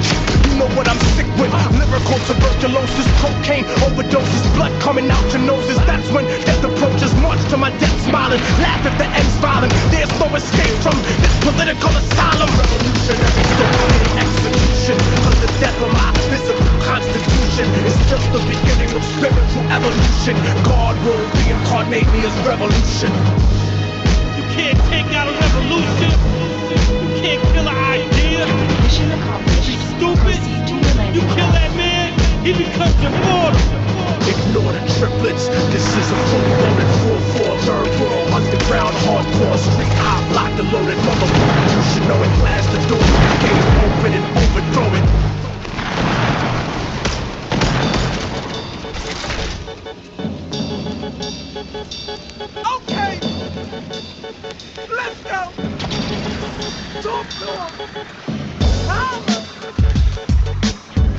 You know what I'm sick with. Lyrical tuberculosis, cocaine overdoses, blood coming out your noses. That's when death approaches. March to my death smiling, laugh if the end's violent. There's no escape from this political asylum. Revolutionary story, execution. Cause the death of my physical constitution is just the beginning of spiritual evolution. God will reincarnate me as revolution. You can't take out a revolution. You can't kill an idea. Mission accomplished. You stupid. You kill that man, he becomes immortal. Ignore the triplets. This is a fully loaded 4-4 third world underground hardcore street hop locked and loaded motherfucker. You should know it. Blast the door, game open and overthrow it. Okay, let's go. Talk to him. Huh?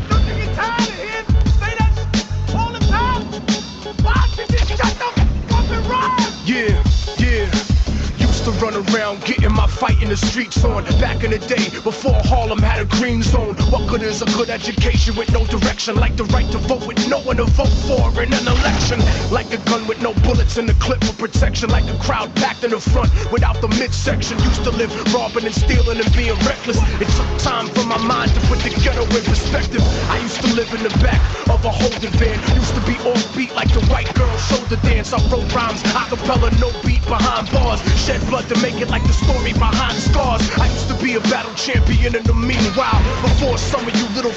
Don't you get tired of him? Say that all the time. Why don't you just shut the fuck and run? Yeah. Used to run around getting my fight in the streets on. Back in the day, before Harlem had a green zone. What good is a good education with no direction? Like the right to vote with no one to vote for in an election. Like a gun with no bullets in the clip for protection. Like a crowd packed in the front without the midsection. Used to live robbing and stealing and being reckless. It took time for my mind to put the ghetto in perspective. I used to live in the back of a holding van. Used to be offbeat like the white girl shoulder dance. I wrote rhymes, acapella, no beat behind bars. Shed blood to make it like the story behind the scars. I used to be a battle champion in the meanwhile. Before some of you little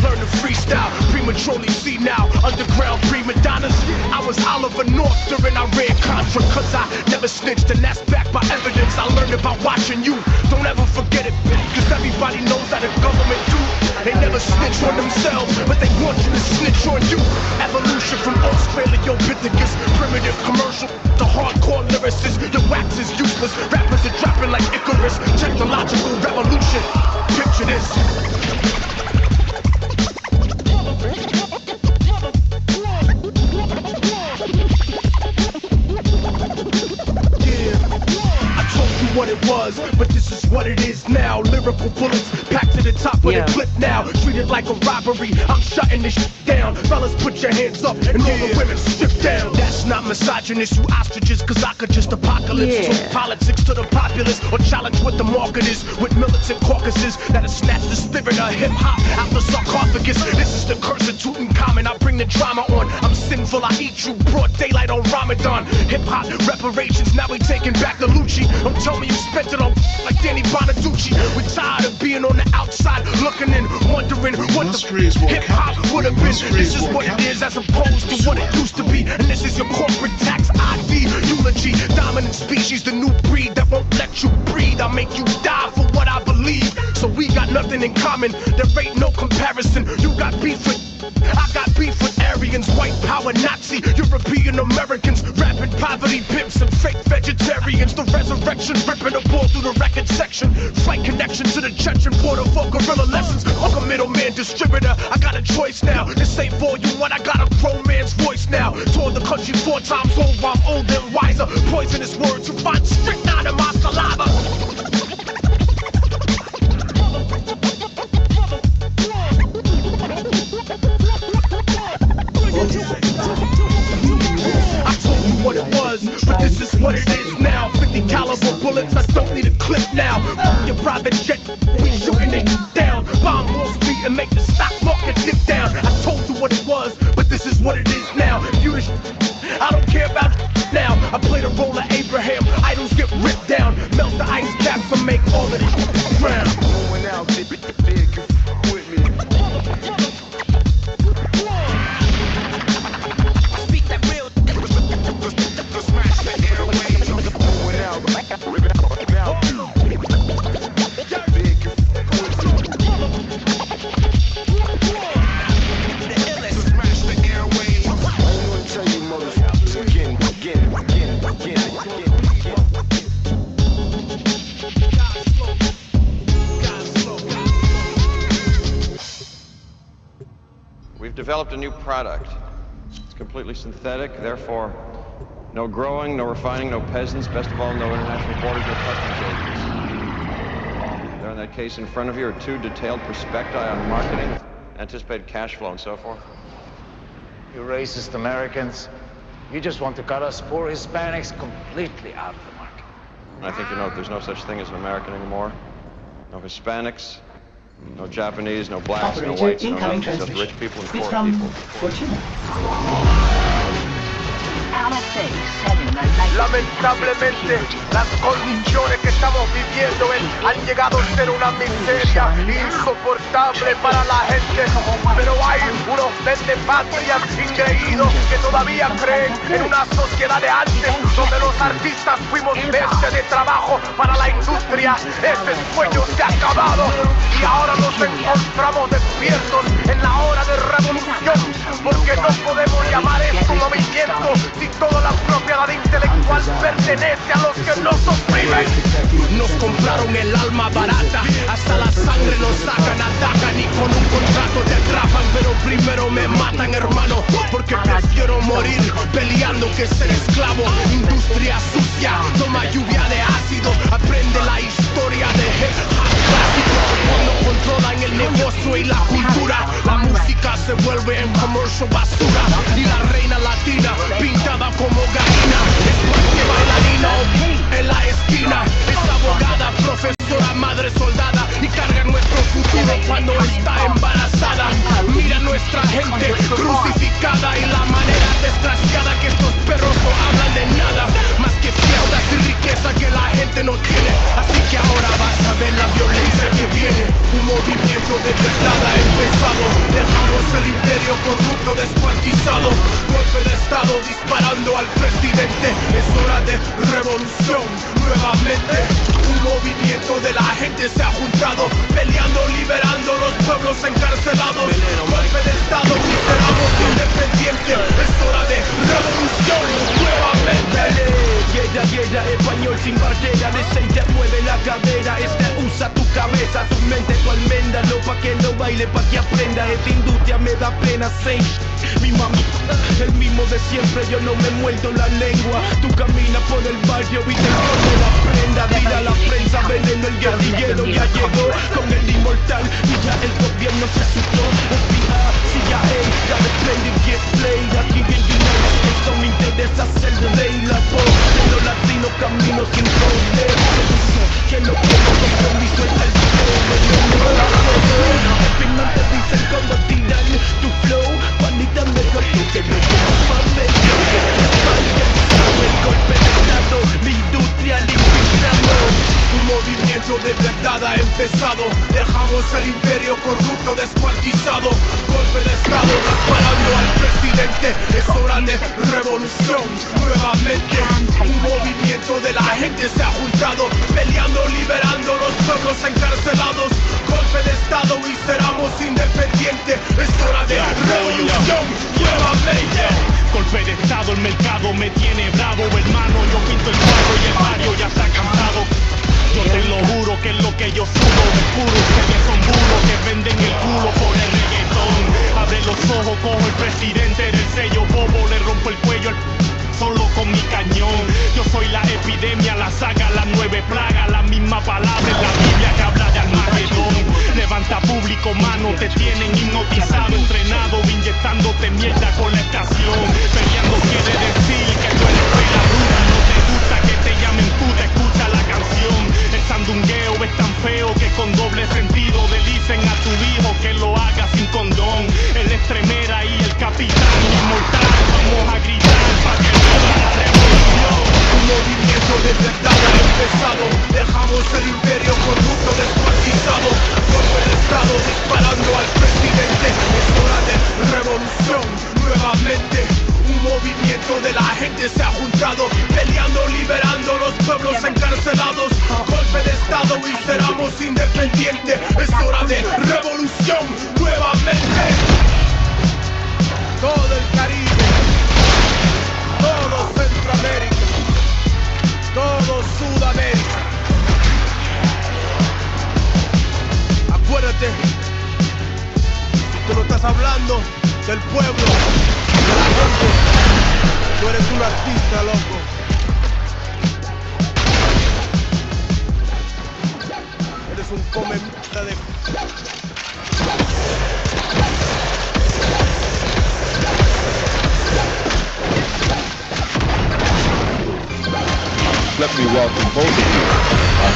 learn to freestyle. Prematurely see now, underground prima donnas. I was Oliver North during I ran Contra. Cause I never snitched and that's backed by evidence I learned about watching you. Don't ever forget it, cause everybody knows how the government do. They never snitch on themselves, but they want you to snitch on you. Evolution from Australopithecus, primitive commercial to hardcore lyricists. Your wax is useless. Rappers are dropping like Icarus. Technological revolution. Picture this. What it was, but this is what it is now. Lyrical bullets packed to the top of the clip now. Treat it like a robbery. I'm shutting this shit down. Fellas, put your hands up and all the women strip down. That's not misogynist, you ostriches, cause I could just apocalypse. Talk politics to the populace or challenge what the market is with militant caucuses that'll snatch the spirit of hip hop out the sarcophagus. This is the curse of Tutankhamun. I bring the drama on. I'm sinful, I eat you. Broad daylight on Ramadan. Hip hop reparations, now we taking back the Lucci. Don't tell me you spent it on like Danny Bonaducci. We're tired of being on the outside, looking and wondering what the hip hop would have been. This is what it is as opposed to what it used to be. And this is your corporate tax ID eulogy. Dominant species, the new breed that won't let you breathe. I'll make you die for what I believe. So we got nothing in common, there ain't no comparison. You got beef with, I got beef with Aryans, white power Nazi, European Americans, rapping poverty pimps and fake vegetarians. The resurrection ripping the ball through the record section. Flight connection to the Chechen border for guerrilla lessons. Fuck a middleman distributor, I got a choice now. This ain't volume one, I got a grown man's voice now. Toured the country 4 times over, I'm older and wiser. Poisonous words you find strychnine in my saliva. What it was, but this is what it is now. 50 caliber bullets, I don't need a clip now. Your private jet, we shooting it down. Bomb Wall Street and make the stock market dip down. I told you what it was, but this is what it is now. You the I don't care about now. I play the role of Abraham. Idols get ripped down. Melt the ice caps and make all of this ground. Going out, big with me. We've developed a new product. It's completely synthetic, therefore no growing, no refining, no peasants, best of all, no international borders or customs agents. There in that case in front of you are 2 detailed prospecti on marketing, anticipated cash flow and so forth. You racist Americans, you just want to cut us poor Hispanics completely out of the market. And I think you know that there's no such thing as an American anymore. No Hispanics, no Japanese, no blacks, no whites, no nothing, just rich people and poor people. Lamentablemente, las condiciones que estamos viviendo han llegado a ser una miseria insoportable para la gente. Pero hay unos vendepatrias ingreídos que todavía creen en una sociedad de antes, donde los artistas fuimos bestia de trabajo para la industria. Ese sueño se ha acabado y ahora nos encontramos despiertos en la hora de revolución, porque no podemos llamar esto un movimiento si toda la propiedad intelectual pertenece a los que nos oprimen. Nos compraron el alma barata, hasta la sangre nos sacan, atacan y con un contrato te atrapan, pero primero me matan, hermano, porque prefiero morir peleando que ser esclavo. Industria sucia, toma lluvia de ácido, aprende la historia de hip hop clásico. Cuando controlan el negocio y la cultura, la música se vuelve en commercial basura, y la reina latina pintada como gallina es más que bailarina en la esquina. Es abogada, profesora, madre soldada y carga nuestro futuro cuando está embarazada. Mira nuestra gente crucificada y la manera desgraciada que estos perros no hablan de nada más que fiestas y riqueza que la gente no tiene. Así que ahora vas a ver la violencia que viene. Un movimiento de verdad ha empezado. Dejamos el imperio corrupto descuartizado. Golpe de estado disparando al presidente. Es hora de revolución nuevamente. Un movimiento de la gente se ha juntado, peleando, liberando los pueblos encarcelados. Golpe de estado, miseramos independiente. Es hora de revolución nuevamente. bandera, español sin barrera, de 6 te mueve la cadera, esta usa tu cabeza, tu mente, tu almenda, no pa' que no baile, pa' que aprenda, esta industria me da pena, say mi mami, el mismo de siempre, yo no me muerdo la lengua, tú caminas por el barrio y te pone la prenda, dile a la prensa, veneno el guerrillero ya llegó, con el inmortal, y ya el gobierno se asustó, FBI, CIA, gotta play to get played, aquí en United States no me interesa ser rey, la voz de los latinos camino sin problema, que no quiero compromiso en el video, la cosa, finalmente dicen cómo tiran tu flow, panita me corto que no como mame, el golpe de estado, la industria liquidamos, un movimiento de verdad ha empezado, dejamos el imperio corrupto descuartizado, golpe de estado, disparando al presidente, es hora de revolución, nuevamente, un movimiento de la gente se ha juntado, peleando, liberando los pueblos encarcelados, golpe de estado y seramos independientes, es hora de revolución, nuevamente. Golpe de estado, el mercado me tiene bravo, hermano, yo pinto el cuadro y el barrio ya está cansado. Yo te lo juro que es lo que yo sudo de puro, ustedes son burros que venden el culo por el reggaetón. Abre los ojos, cojo el presidente del sello bobo, le rompo el cuello solo con mi cañón. Yo soy la epidemia, la saga, la 9 plaga, la misma palabra en la Biblia que habla de Armagedón. Levanta público, mano, te tienen hipnotizado, entrenado, inyectándote mierda con la estación. Peleando quiere decir que tú eres la ruda, no te gusta que te llamen puta, escucha la canción. El sandungueo es tan feo que con doble sentido le dicen a tu hijo que lo haga sin condón. El estremera y el capitán inmortal, vamos a gritar para que viva la revolución. Un movimiento de verdad ha empezado, dejamos el imperio corrupto descuartizado, golpe de estado disparando al presidente, es hora de revolución, nuevamente. Un movimiento de la gente se ha juntado, peleando, liberando los pueblos encarcelados, golpe de estado y seramos independientes, es hora de revolución, nuevamente. Todo el Caribe, todo Centroamérica, todo Sudamérica. Acuérdate, tú no estás hablando del pueblo, de la gente, tú eres un artista, loco. Eres un come de... Let me welcome both of you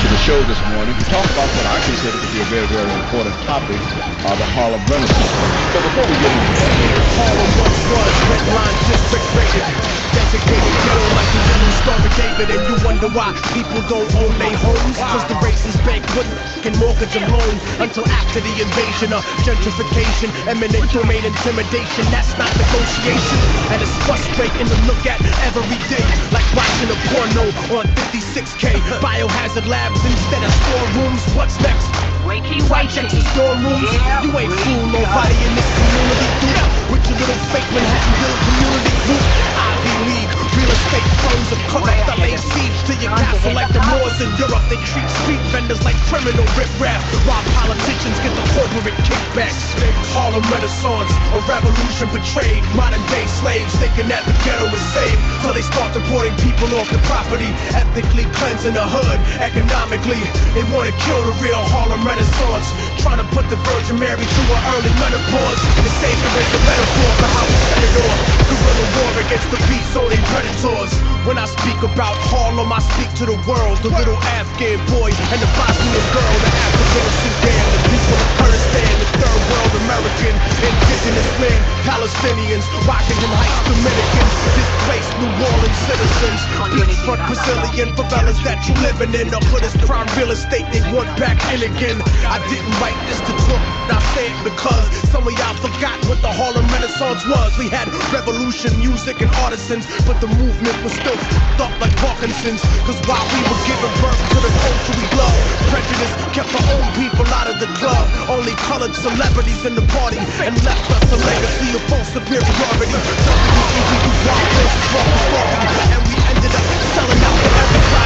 to the show this morning to talk about what I consider to be a very, very important topic, the Harlem Renaissance. But before we get into that, Harlem once was red line district rated, designated ghetto like the Yellow Star of David, and you wonder why people don't own their homes, cause the racist bank wouldn't fucking mortgage them loans until after the invasion of gentrification, eminent domain intimidation, that's not negotiation, and it's frustrating to look at every day, like watching a porno on 56K, biohazard labs instead of storerooms, what's next? Projects and storerooms, you ain't fool nobody in this community, dude, with your little fake Manhattan Hill community group, Ivy League, real estate firms of color that lay siege to your castle like the Moors in Europe, they treat street vendors like criminal riffraff, while politicians get the corporate kickbacks. Harlem Renaissance, a revolution betrayed, modern day slaves thinking that the ghetto is safe, till they start deporting people off the property, ethnically cleansing the hood, economically, they wanna kill the real Harlem Renaissance, trying to put the Virgin Mary through her early menopause, the savior is a metaphor for how we set it off, guerrilla war against the beast owning predators. When I speak about Harlem, I speak to the world, the little Afghan boy and the Bosnian girl, the African of Sudan, the people of Kurdistan, the third world American, indigenous land, Palestinians, Washington Heights Dominicans, displaced New Orleans citizens, beachfront Brazilian favelas that you living in, the hood is prime real estate, they want back in again. I didn't write this to talk, I say it because some of y'all forgot what the Harlem Renaissance was. We had revolution, music, and artisans, but the movement was still f***ed up like Parkinson's, cause while we were giving birth to the culture we love, prejudice kept our own people out of the club, only colored celebrities in the party, and left us a legacy of false superiority. WWE, we do wild versus Rocky, and we ended up selling out to everybody.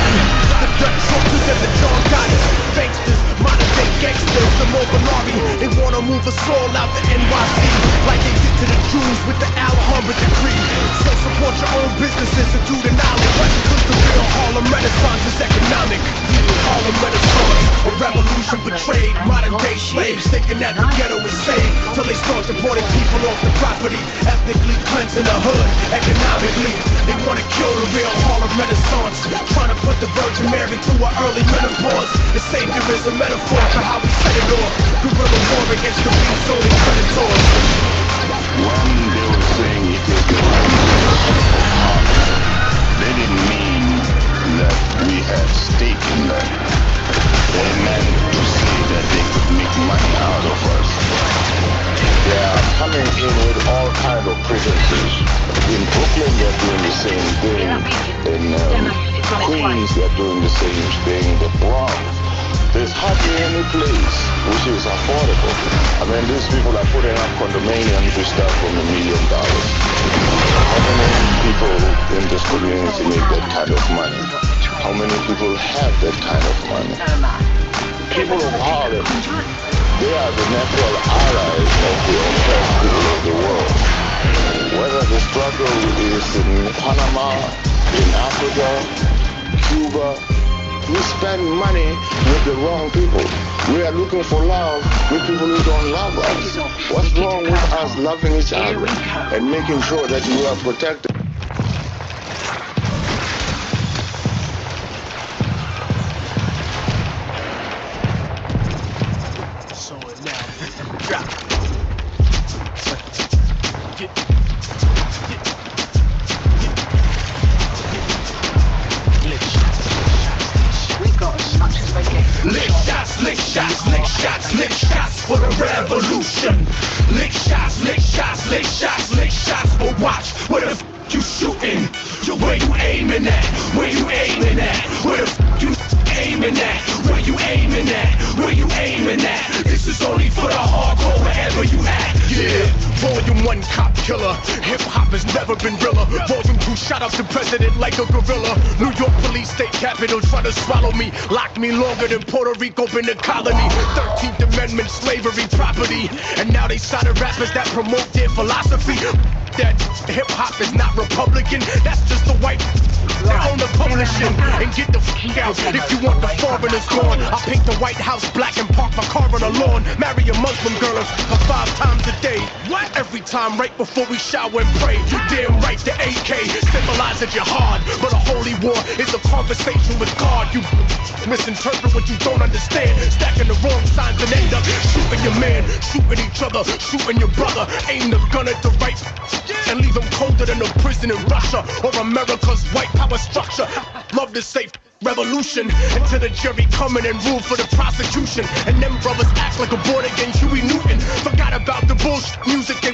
trade. Modern day slaves thinking that the ghetto is safe, till they start deporting people off the property, ethnically cleansing the hood, economically. They wanna kill the real Harlem Renaissance, trying to put the Virgin Mary to her early menopause. The savior is a metaphor for how we set it off. Guerrilla war against the beast owning predators. When they were saying it is the right of harvest, they didn't mean that we had stake in that. They meant to say that they could make money out of us. They are coming in with all kinds of pretenses. In Brooklyn, they're doing the same thing. In Queens, they're doing the same thing. The Bronx. There's hardly any place which is affordable. I mean, these people are putting up condominiums to start from $1 million. How many people in this community make that kind of money? How many people have that kind of money? People of Harlem, they are the natural allies of the oppressed people of the world. Whether the struggle is in Panama, in Africa, Cuba, we spend money with the wrong people. We are looking for love with people who don't love us. What's wrong with us loving each other and making sure that we are protected? So now, drop. Lick shots, lick shots, lick shots, lick shots for the revolution. Lick shots, lick shots, lick shots, lick shots, but watch, where the f you shooting? Where you aiming at? Where you aiming at? Where the f you aiming at? Where you aiming at? Where you aiming at? This is only for the hardcore wherever you at. Yeah, Volume 1 cop killer. Hip hop has never been realer. Volume 2 shot up the president like a gorilla. New York police state capitol try to swallow me. Locked me longer than Puerto Rico been a colony. 13th Amendment slavery property. And now they signing rappers that promote their philosophy. That hip hop is not Republican. That's just the white that own the publishing. And get the f out if you want the foreigners gone. I paint the White House black and park my car on the lawn. Marry a Muslim girl for 5 times a day. What? Every time right before we shower and pray. You damn right the AK symbolizes jihad, but a holy war is a conversation with God. You misinterpret what you don't understand, stacking the wrong signs and end up shooting your man, shooting each other, shooting your brother. Aim the gun at the right and leave them colder than a prison in Russia or America's white power structure. Love to say revolution until the jury coming and rule for the prosecution. And them brothers act like a born again Huey Newton. Forgot about the bullshit music they